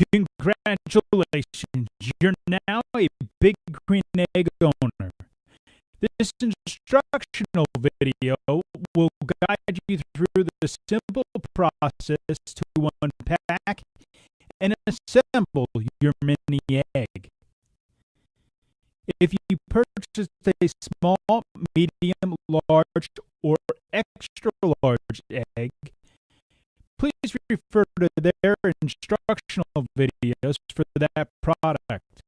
Congratulations, you're now a big green egg owner. This instructional video will guide you through the simple process to unpack and assemble your mini egg. If you purchased a small, medium, large, or extra large egg, please refer to their instructional videos for that product.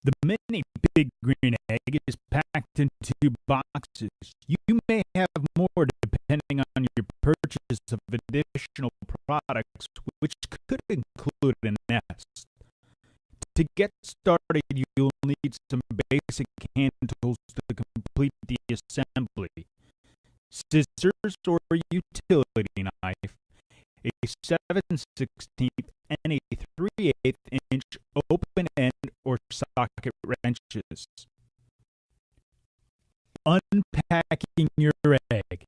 The mini big green egg is packed in 2 boxes. You may have more depending on your purchase of additional products, which could include a nest. To get started, you'll need some basic hand tools to complete the assembly: scissors or a utility knife, a 7/16 and a 3/8 inch open end or socket wrenches. Unpacking your egg.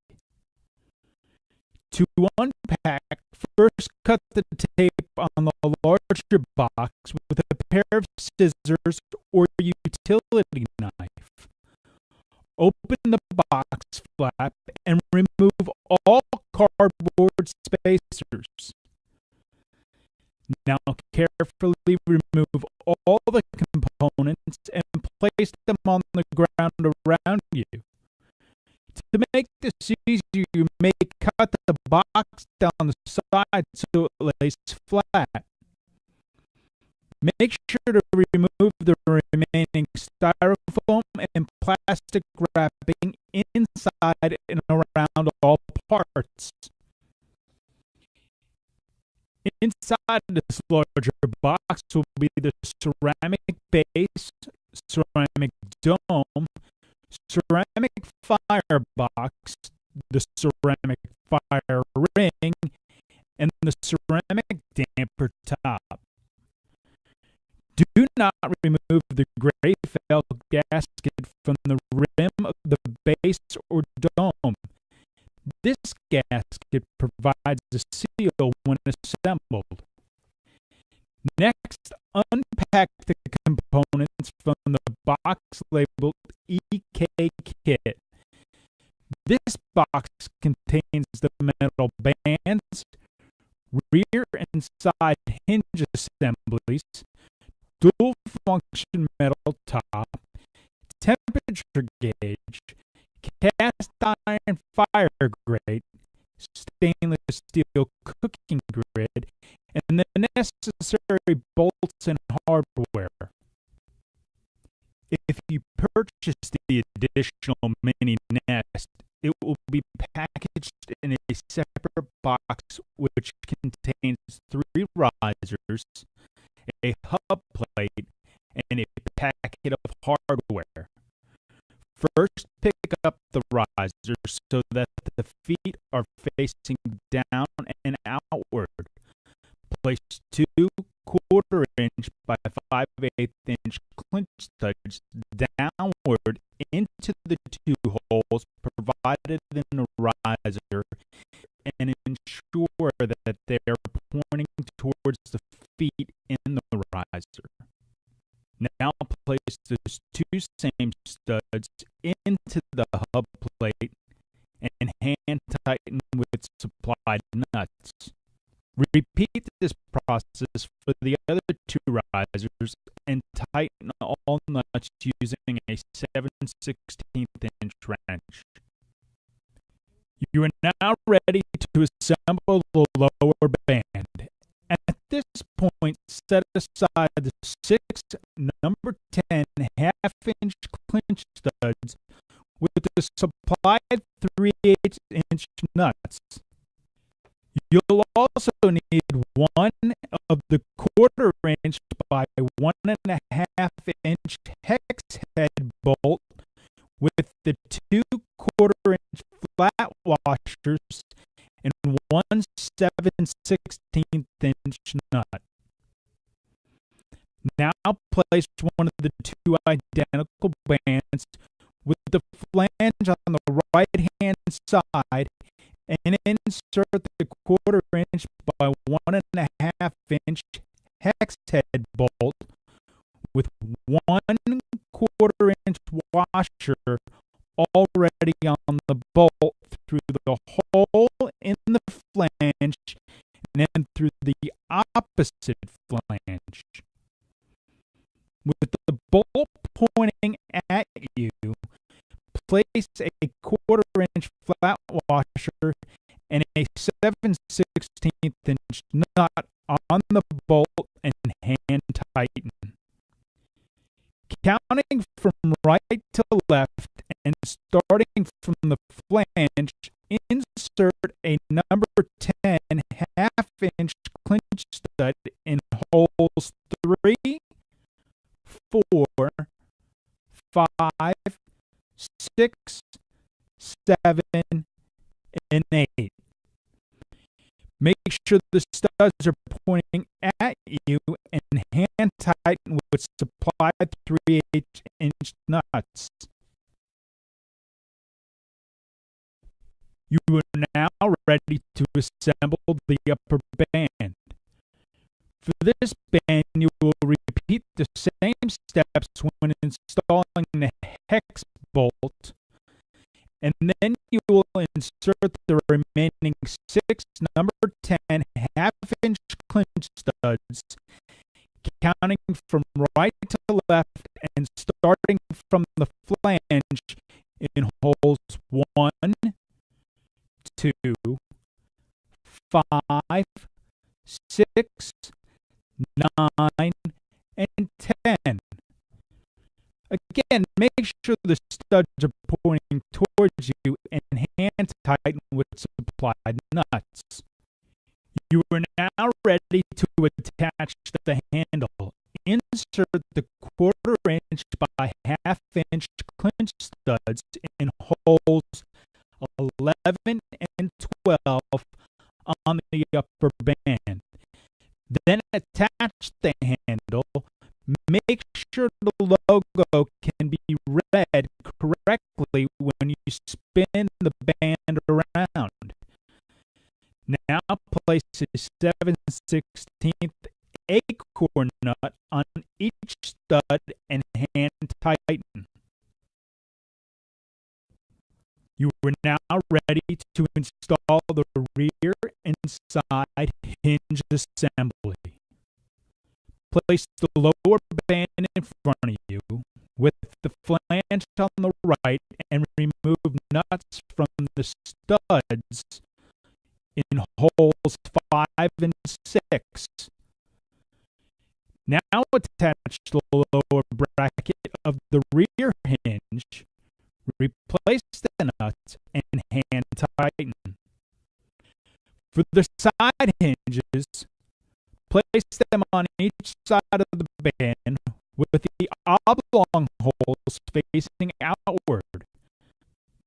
To unpack, first cut the tape on the larger box with a pair of scissors or utility knife. Open the box flap and remove all cardboard spacers. Now carefully remove all the components and place them on the ground around you. To make this easier, you may cut the box down the side so it lays flat. Make sure to remove the remaining styrofoam and plastic wrapping inside and around all parts. Inside this larger box will be the ceramic base, ceramic dome, ceramic firebox, the ceramic fire ring, and the ceramic damper top. Do not remove the gray felt gasket from the rim of the base or dome. This gasket provides a seal when assembled. Next, unpack the components from the box labeled EK Kit. This box contains the metal bands, rear and side hinge assemblies, dual function metal top, temperature gauge, cast iron fire grate, stainless steel cooking grid, and the necessary bolts and hardware. If you purchase the additional mini nest, it will be packaged in a separate box which contains 3 risers, a hub plate, and a packet of hardware. First, pick up the risers so that the feet are facing down and outward. Place 2 1/4-inch by 5/8 inch clinch studs downward into the 2 holes provided in the riser and ensure that they are pointing towards the feet in the riser. Now place those 2 same studs into the hub plate and hand tighten with supplied nuts. Repeat this process for the other 2 risers and tighten all nuts using a 7/16 inch wrench. You are now ready to assemble the lower band. At this point, set aside the 6 number 10 1/2-inch clinch studs with the supplied 3/8 inch nuts. You'll also need 1 of the 1/4-inch by 1.5-inch hex head bolt with the 2 1/4-inch flat washers and 1 7/16 inch nut. Now place one of the 2 identical bands with the flange on the right-hand side and insert the 1/4-inch by 1.5-inch hex head bolt with 1/4 inch washer already on the bolt through the hole in the flange and then through the opposite flange. With the bolt pointing at you, place a 1/4 inch flat washer and a 7/16 inch nut on the bolt and hand tighten. Counting from right to left and starting from the flange, insert a number 10 1/2 inch clinch stud in holes 3, 4, 5, 6, 7, and 8. Make sure the studs are pointing at you and hand tighten with supplied 3/8 inch nuts. You are now ready to assemble the upper band. For this band, you will repeat the same steps when installing the hex bolt, and then you will insert the remaining 6 number 10 1/2 inch clinch studs, counting from right to left and starting from the flange in holes 1, 2, 5, 6, 9, and 10. Again, make sure the studs are pointing towards you and hand tighten with supplied nuts. You are now ready to attach the handle. Insert the 1/4 inch by 1/2 inch clinch studs in holes 11 and 12 on the upper band. Then attach the handle. Make sure the logo can be read correctly when you spin the band around. Now place a 7/16 acorn nut on each stud and hand tighten. You are now ready to install the rear and side hinge assembly. Place the lower band in front of you with the flange on the right and remove nuts from the studs in holes 5 and 6. Now attach the lower bracket of the rear hinge, replace the nuts, and hand tighten. For the side hinges, place them on each side of the band with the oblong holes facing outward.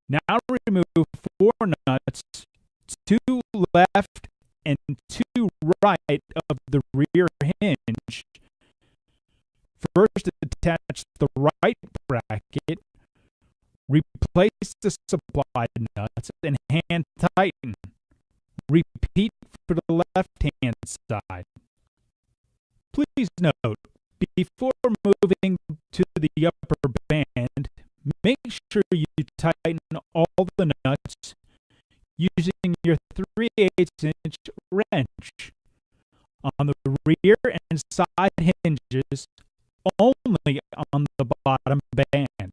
Now remove 4 nuts, 2 left and 2 right of the rear hinge. First, attach the right bracket, replace the supplied nuts, and hand tighten. Repeat for the left-hand side. Please note, before moving to the upper band, make sure you tighten all the nuts using your 3/8 inch wrench. On the rear and side hinges, only on the bottom band.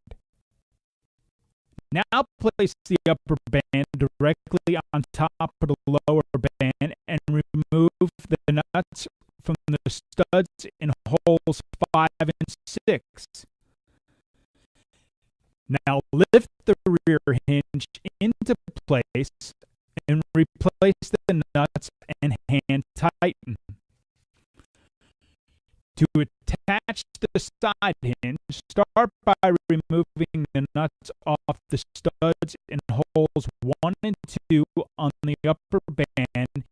Now place the upper band directly on top of the lower band and remove the nuts from the studs in holes 5 and 6. Now lift the rear hinge into place and replace the nuts and hand tighten. To attach the side hinge, start by removing the nuts off the studs in holes 1 and 2 on the upper band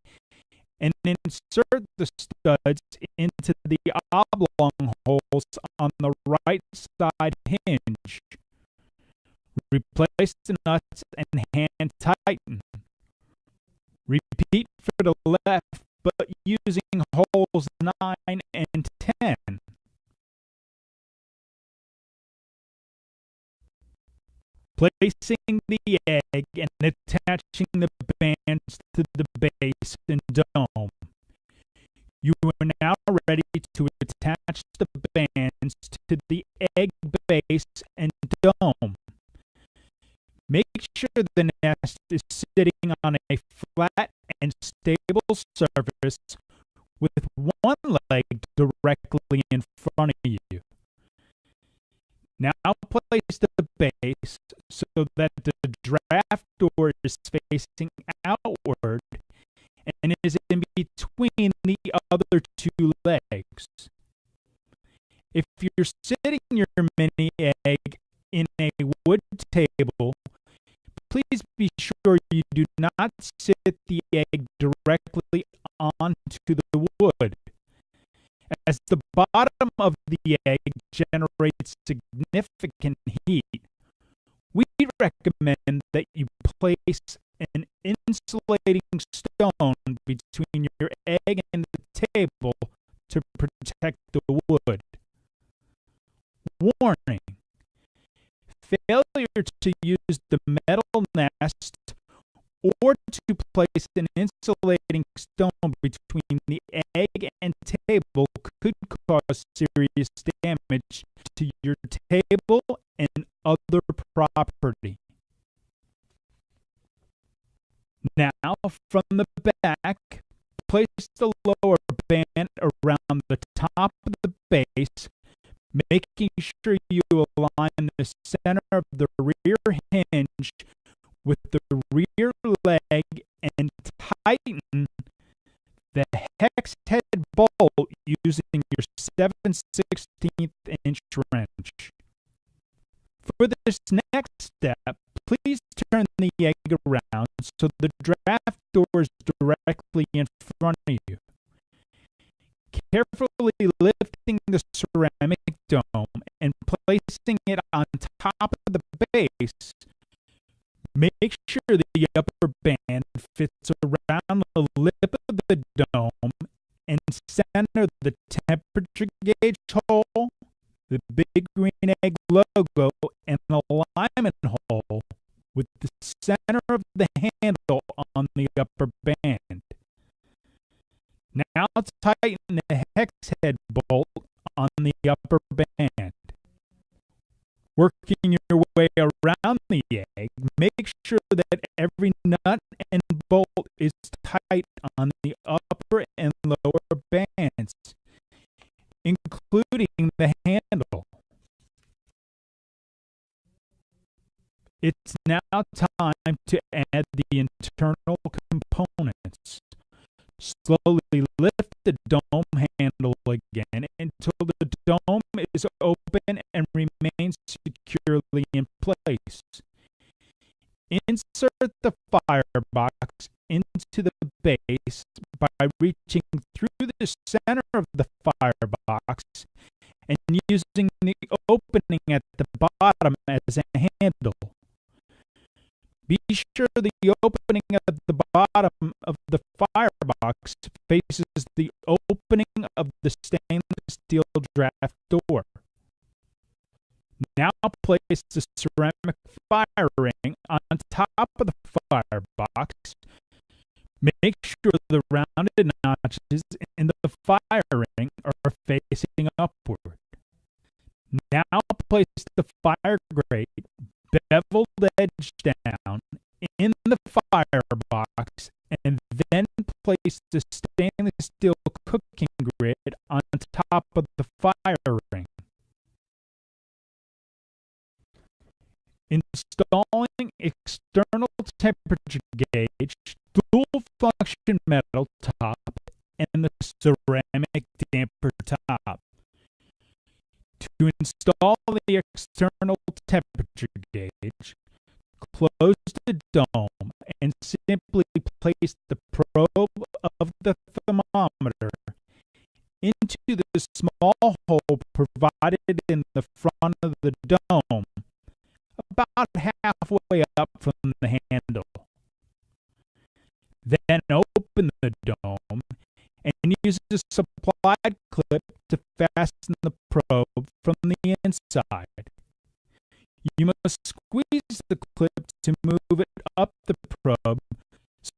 and insert the studs into the oblong holes on the right side hinge. Replace the nuts and hand tighten. Repeat for the left, but using holes 9 and 10. Placing the egg and attaching the bands to the base and dome. You are now ready to attach the bands to the egg base and dome. Make sure the nest is sitting on a flat and stable surface with one leg directly in front of you. Now place the base so that the draft door is facing outward and is in between the other two legs. If you're sitting your mini egg in a wood table, please be sure you do not sit the egg directly onto the wood, as the bottom of the egg generates significant heat. We recommend that you place an insulating stone between your egg and the table to protect the wood. Warning: failure to use the metal nest or to place an insulating stone between the egg and table could cause serious damage to your table and other property. Now, from the back, place the lower band around the top of the base, making sure you align the center of the rear hinge with the rear leg and tighten the hex head bolt using your 7/16 inch wrench. For this next step, please turn the egg around so the draft door is directly in front of you. Carefully lifting the ceramic dome and placing it on top of the base, make sure the upper band fits around the lip of the dome and center the temperature gauge hole, the big green egg logo, and the alignment hole with the center of the handle on the upper band. Now tighten the hex head bolt on the upper band. Working your way around the egg, make sure that every nut and bolt is tight on the upper and lower bands, including the handle. It's now time to add the internal components. Slowly lift the dome handle again until the dome is open and remains securely in place. Insert the firebox into the base by reaching through the center of the firebox and using the opening at the bottom as a handle. Be sure the opening at the bottom of the firebox faces the opening of the stainless steel draft door. Now place the ceramic fire ring on top of the firebox. Make sure the rounded notches in the fire ring are facing upward. Now place the fire grate, beveled edge down, in the firebox, and then place the stainless steel cooking grid on top of the fire ring. Installing external temperature gauge, dual function metal top, and the ceramic damper top. To install the external temperature gauge, close the dome and simply place the probe of the thermometer into the small hole provided in the front of the dome, about halfway up from the handle. Then open the dome and use a supplied clip to fasten the probe from the inside. You must squeeze the clip to move it up the probe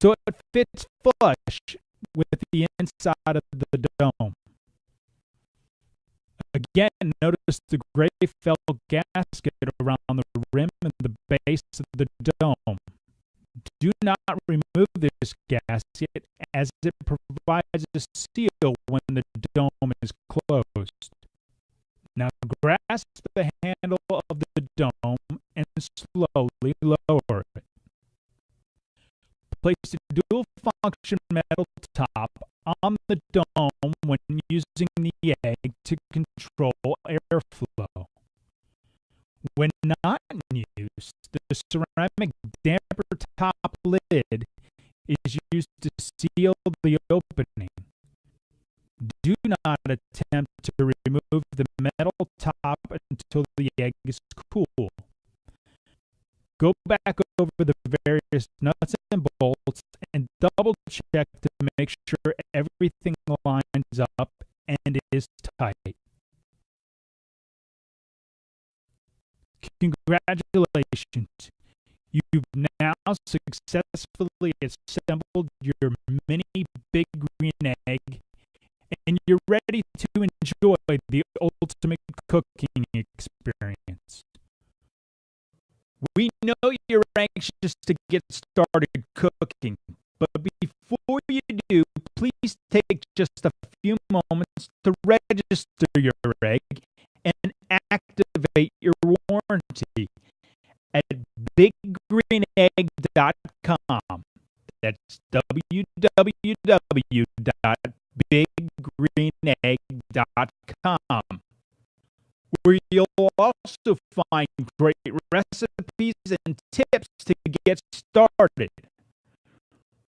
so it fits flush with the inside of the dome. Again, notice the gray felt gasket around the rim and the base of the dome. Do not remove this gasket as it provides a seal when the dome is closed. Now grasp the handle of the dome and slowly lower it. Place a dual-function metal top on the dome when using the egg to control airflow. When not in use, the ceramic damper top lid is used to seal the opening. Do not attempt to remove the metal top until the egg is cool. Go back over the various nuts and bolts and double check to make sure everything lines up and is tight. Congratulations! You've now successfully assembled your mini big green egg, and you're ready to enjoy the ultimate cooking experience. We know you're anxious to get started cooking, but before you do, please take just a few moments to register your egg and activate your warranty at biggreenegg.com. That's www.biggreenegg.com, where you'll also find great recipes and tips to get started.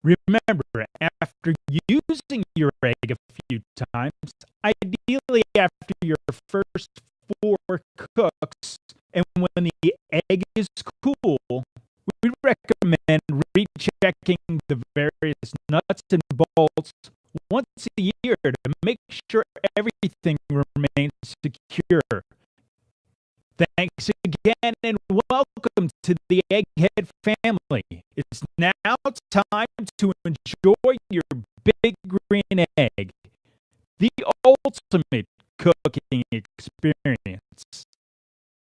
Remember, after using your egg a few times, ideally after your first 4 cooks, and when the egg is cool, we recommend rechecking the various nuts and bolts once a year to make sure everything remains secure. Thanks again and welcome to the Egghead family. It's now time to enjoy your big green egg, the ultimate cooking experience.